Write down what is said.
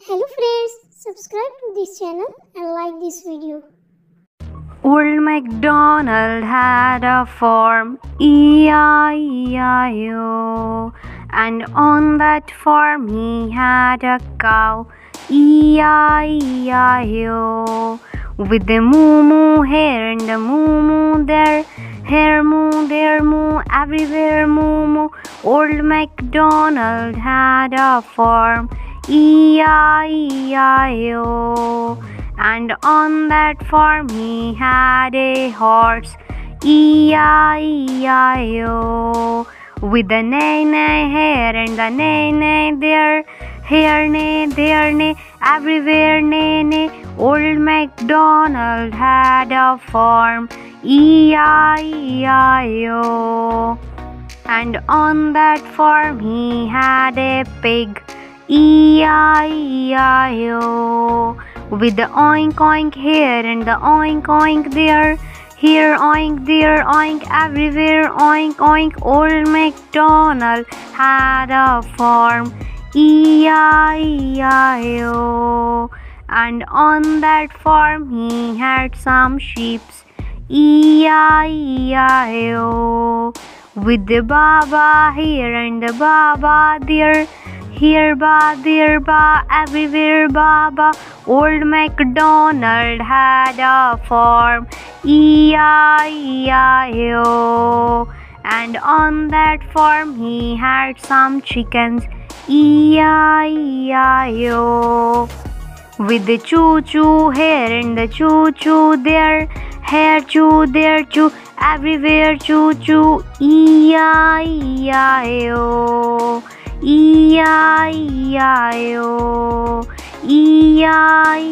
Hello friends, subscribe to this channel and like this video. Old Macdonald had a farm, E-I-E-I-O, and on that farm he had a cow, E-I-E-I-O, with the moo-moo here and the moo-moo there, here moo, there moo, everywhere moo-moo. Old Macdonald had a farm, E-I-E-I-O, and on that farm he had a horse, E-I-E-I-O, with the neigh-neigh here and the neigh-neigh there, here neigh, there neigh, everywhere neigh-neigh. Old Macdonald had a farm, E-I-E-I-O, and on that farm he had a pig, E-I-E-I-O, with the oink oink here and the oink oink there, here oink, there oink, everywhere oink oink. Old Macdonald had a farm, E-I-E-I-O, and on that farm he had some sheep, E-I-E-I-O, with the baba here and the baba there, here ba, there ba, everywhere baba. Old Macdonald had a farm, E-I-E-I-O, and on that farm he had some chickens, E-I-E-I-O, with the choo-choo here and the choo-choo there, here choo, there choo, everywhere choo-choo, E-I-E-I-O, E-I-E-I-O, E-I-E-I-O.